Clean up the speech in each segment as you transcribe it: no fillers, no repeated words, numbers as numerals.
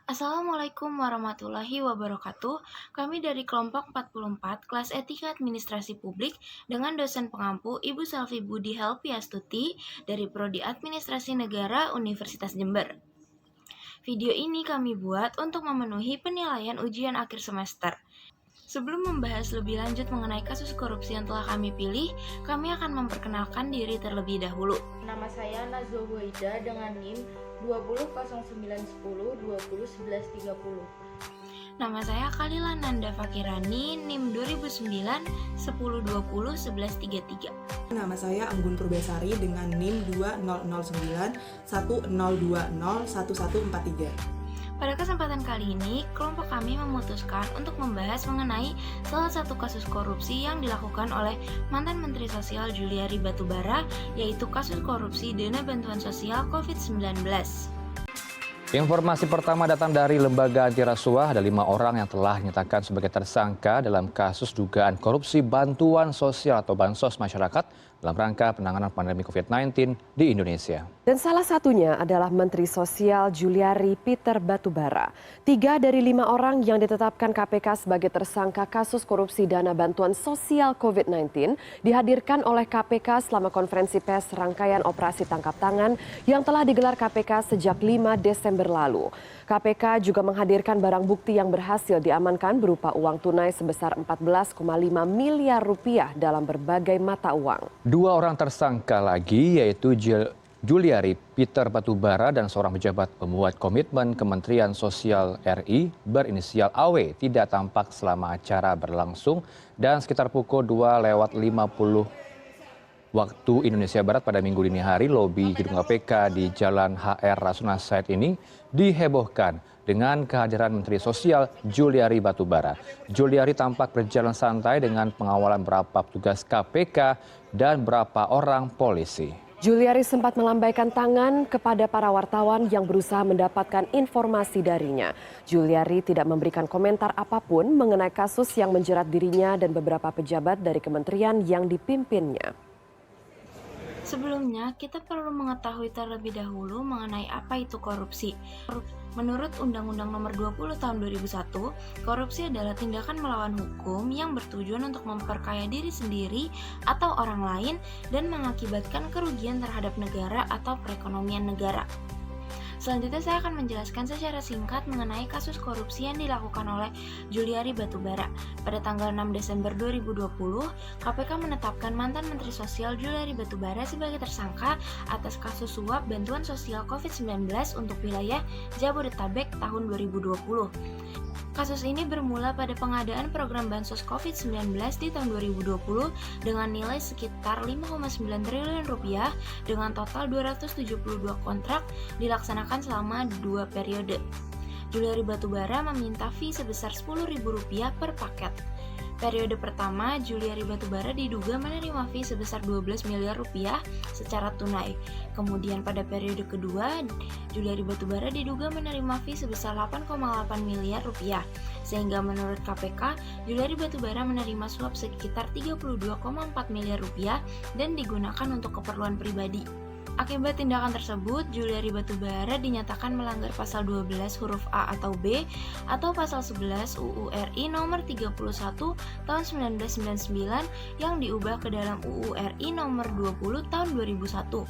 Assalamualaikum warahmatullahi wabarakatuh. Kami dari kelompok 44 kelas Etika Administrasi Publik dengan dosen pengampu Ibu Selvi Budi Helpiastuti dari Prodi Administrasi Negara Universitas Jember. Video ini kami buat untuk memenuhi penilaian ujian akhir semester. Sebelum membahas lebih lanjut mengenai kasus korupsi yang telah kami pilih, kami akan memperkenalkan diri terlebih dahulu. Nama saya Nazwa Huwaida dengan NIM 200910 201130. Nama saya Kalila Nanda Fakirani, NIM 2009 1020 1133. Nama saya Anggun Purbasari dengan NIM 2009 1020 1143. Pada kesempatan kali ini, kelompok kami memutuskan untuk membahas mengenai salah satu kasus korupsi yang dilakukan oleh mantan Menteri Sosial Juliari Batubara, yaitu kasus korupsi dana bantuan sosial COVID-19. Informasi pertama datang dari Lembaga Antirasuah. Ada 5 orang yang telah dinyatakan sebagai tersangka dalam kasus dugaan korupsi bantuan sosial atau bansos masyarakat dalam rangka penanganan pandemi COVID-19 di Indonesia. Dan salah satunya adalah Menteri Sosial Juliari Peter Batubara. 3 dari 5 orang yang ditetapkan KPK sebagai tersangka kasus korupsi dana bantuan sosial COVID-19 dihadirkan oleh KPK selama konferensi pers rangkaian operasi tangkap tangan yang telah digelar KPK sejak 5 Desember lalu. KPK juga menghadirkan barang bukti yang berhasil diamankan berupa uang tunai sebesar 14,5 miliar rupiah dalam berbagai mata uang. 2 orang tersangka lagi yaitu Juliari Peter Batubara dan seorang pejabat pembuat komitmen Kementerian Sosial RI berinisial AW tidak tampak selama acara berlangsung dan sekitar pukul 2:50 waktu Indonesia Barat pada Minggu dini hari, lobi gedung KPK di Jalan HR Rasuna Said ini dihebohkan dengan kehadiran Menteri Sosial Juliari Batubara. Juliari tampak berjalan santai dengan pengawalan beberapa petugas KPK dan beberapa orang polisi. Juliari sempat melambaikan tangan kepada para wartawan yang berusaha mendapatkan informasi darinya. Juliari tidak memberikan komentar apapun mengenai kasus yang menjerat dirinya dan beberapa pejabat dari kementerian yang dipimpinnya. Sebelumnya, kita perlu mengetahui terlebih dahulu mengenai apa itu korupsi. Menurut Undang-Undang Nomor 20 Tahun 2001, korupsi adalah tindakan melawan hukum yang bertujuan untuk memperkaya diri sendiri atau orang lain dan mengakibatkan kerugian terhadap negara atau perekonomian negara. Selanjutnya saya akan menjelaskan secara singkat mengenai kasus korupsi yang dilakukan oleh Juliari Batubara. Pada tanggal 6 Desember 2020, KPK menetapkan mantan Menteri Sosial Juliari Batubara sebagai tersangka atas kasus suap bantuan sosial COVID-19 untuk wilayah Jabodetabek tahun 2020. Kasus ini bermula pada pengadaan program bansos COVID-19 di tahun 2020 dengan nilai sekitar 5,9 triliun rupiah dengan total 272 kontrak dilaksanakan selama 2 periode. Juliari Batubara meminta fee sebesar Rp10.000 per paket. Periode pertama, Juliari Batubara diduga menerima fee sebesar 12 miliar rupiah secara tunai. Kemudian pada periode kedua, Juliari Batubara diduga menerima fee sebesar 8,8 miliar rupiah. Sehingga menurut KPK, Juliari Batubara menerima suap sekitar 32,4 miliar rupiah dan digunakan untuk keperluan pribadi. Akibat tindakan tersebut, Juliari Batubara dinyatakan melanggar pasal 12 huruf A atau B atau pasal 11 UU RI nomor 31 tahun 1999 yang diubah ke dalam UU RI nomor 20 tahun 2001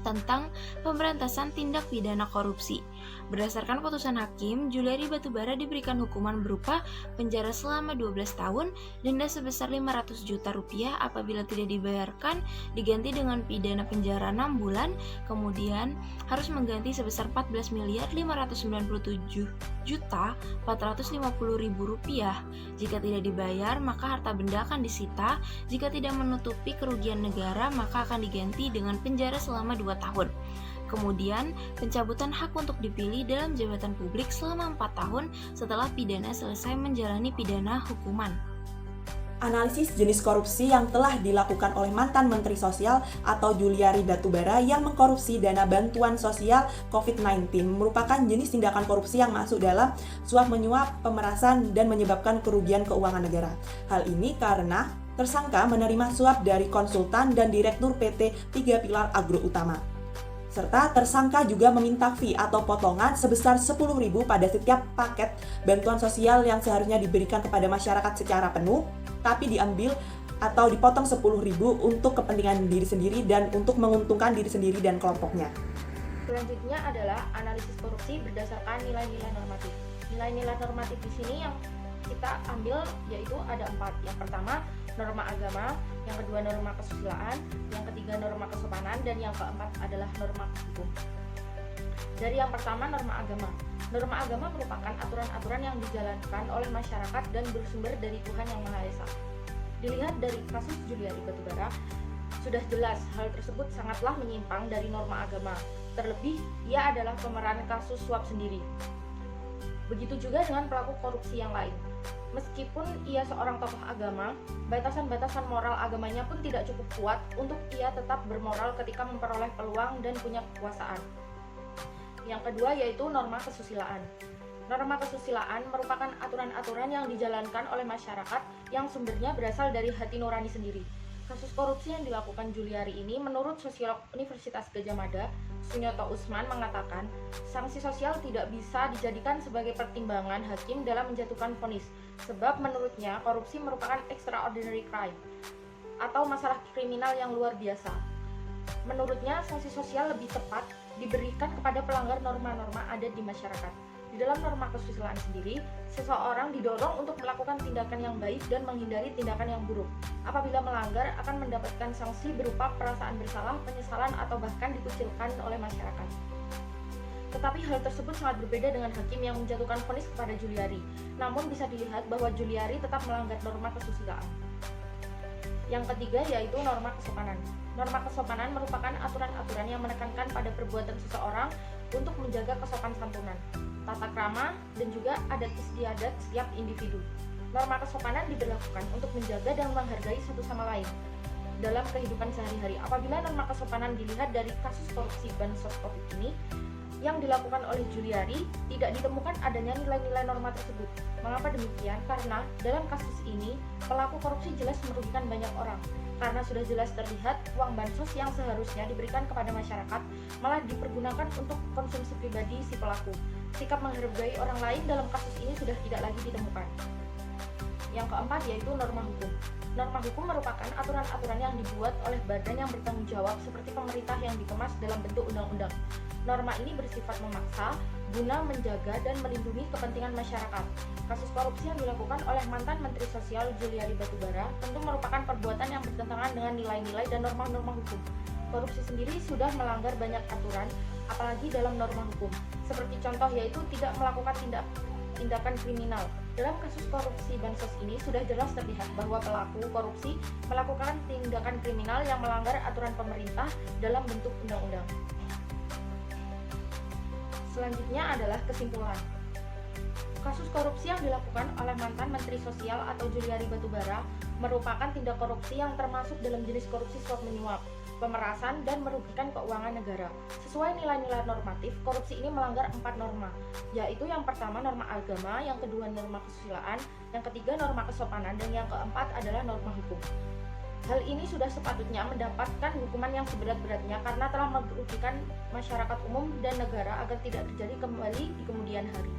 tentang pemberantasan tindak pidana korupsi. Berdasarkan putusan hakim, Juliari Batubara diberikan hukuman berupa penjara selama 12 tahun, denda sebesar 500 juta rupiah apabila tidak dibayarkan, diganti dengan pidana penjara 6 bulan, kemudian harus mengganti sebesar 14 miliar 597 juta 450 ribu rupiah. Jika tidak dibayar, maka harta benda akan disita. Jika tidak menutupi kerugian negara, maka akan diganti dengan penjara selama 2 tahun. Kemudian, pencabutan hak untuk dipilih dalam jabatan publik selama 4 tahun setelah pidana selesai menjalani pidana hukuman. Analisis jenis korupsi yang telah dilakukan oleh mantan Menteri Sosial atau Juliari Batubara yang mengkorupsi dana bantuan sosial COVID-19 merupakan jenis tindakan korupsi yang masuk dalam suap menyuap, pemerasan, dan menyebabkan kerugian keuangan negara. Hal ini karena tersangka menerima suap dari konsultan dan direktur PT Tiga Pilar Agro Utama. Serta tersangka juga meminta fee atau potongan sebesar Rp10.000 pada setiap paket bantuan sosial yang seharusnya diberikan kepada masyarakat secara penuh, tapi diambil atau dipotong Rp10.000 untuk kepentingan diri sendiri dan untuk menguntungkan diri sendiri dan kelompoknya. Selanjutnya adalah analisis korupsi berdasarkan nilai-nilai normatif. Nilai-nilai normatif di sini yang kita ambil yaitu ada 4. Yang pertama, norma agama, yang kedua norma kesusilaan, yang ketiga norma kesopanan, dan yang keempat adalah norma hukum. Dari yang pertama, norma agama. Norma agama merupakan aturan-aturan yang dijalankan oleh masyarakat dan bersumber dari Tuhan Yang Maha Esa. Dilihat dari kasus Juliari Batubara, sudah jelas hal tersebut sangatlah menyimpang dari norma agama. Terlebih, ia adalah pemeran kasus suap sendiri. Begitu juga dengan pelaku korupsi yang lain. Meskipun ia seorang tokoh agama, batasan-batasan moral agamanya pun tidak cukup kuat untuk ia tetap bermoral ketika memperoleh peluang dan punya kekuasaan. Yang kedua yaitu norma kesusilaan. Norma kesusilaan merupakan aturan-aturan yang dijalankan oleh masyarakat yang sumbernya berasal dari hati nurani sendiri. Kasus korupsi yang dilakukan Juliari ini menurut sosiolog Universitas Gadjah Mada, Sunyoto Usman mengatakan, sanksi sosial tidak bisa dijadikan sebagai pertimbangan hakim dalam menjatuhkan vonis, sebab menurutnya korupsi merupakan extraordinary crime atau masalah kriminal yang luar biasa. Menurutnya, sanksi sosial lebih tepat diberikan kepada pelanggar norma-norma adat di masyarakat. Di dalam norma kesusilaan sendiri, seseorang didorong untuk melakukan tindakan yang baik dan menghindari tindakan yang buruk. Apabila melanggar, akan mendapatkan sanksi berupa perasaan bersalah, penyesalan, atau bahkan dikucilkan oleh masyarakat. Tetapi hal tersebut sangat berbeda dengan hakim yang menjatuhkan vonis kepada Juliari. Namun bisa dilihat bahwa Juliari tetap melanggar norma kesusilaan. Yang ketiga yaitu norma kesopanan. Norma kesopanan merupakan aturan-aturan yang menekankan pada perbuatan seseorang untuk menjaga kesopan santunan, tata krama, dan juga adat istiadat setiap individu. Norma kesopanan diberlakukan untuk menjaga dan menghargai satu sama lain dalam kehidupan sehari-hari. Apabila norma kesopanan dilihat dari kasus korupsi bansos Covid ini yang dilakukan oleh Juliari, tidak ditemukan adanya nilai-nilai norma tersebut. Mengapa demikian? Karena dalam kasus ini pelaku korupsi jelas merugikan banyak orang. Karena sudah jelas terlihat uang bansos yang seharusnya diberikan kepada masyarakat malah dipergunakan untuk konsumsi pribadi si pelaku. Sikap menghargai orang lain dalam kasus ini sudah tidak lagi ditemukan. Yang keempat yaitu norma hukum. Norma hukum merupakan aturan-aturan yang dibuat oleh badan yang bertanggung jawab seperti pemerintah yang dikemas dalam bentuk undang-undang. Norma ini bersifat memaksa guna menjaga dan melindungi kepentingan masyarakat. Kasus korupsi yang dilakukan oleh mantan Menteri Sosial Juliari Batubara tentu merupakan perbuatan yang bertentangan dengan nilai-nilai dan norma-norma hukum. Korupsi sendiri sudah melanggar banyak aturan, apalagi dalam norma hukum. Seperti contoh yaitu tidak melakukan tindakan kriminal. Dalam kasus korupsi bansos ini sudah jelas terlihat bahwa pelaku korupsi melakukan tindakan kriminal yang melanggar aturan pemerintah dalam bentuk undang-undang. Selanjutnya adalah kesimpulan. Kasus korupsi yang dilakukan oleh mantan Menteri Sosial atau Juliari Batubara merupakan tindak korupsi yang termasuk dalam jenis korupsi suap menyuap, pemerasan, dan merugikan keuangan negara. Sesuai nilai-nilai normatif, korupsi ini melanggar 4 norma, yaitu yang pertama norma agama, yang kedua norma kesusilaan, yang ketiga norma kesopanan, dan yang keempat adalah norma hukum. Hal ini sudah sepatutnya mendapatkan hukuman yang seberat-beratnya karena telah merugikan masyarakat umum dan negara agar tidak terjadi kembali di kemudian hari.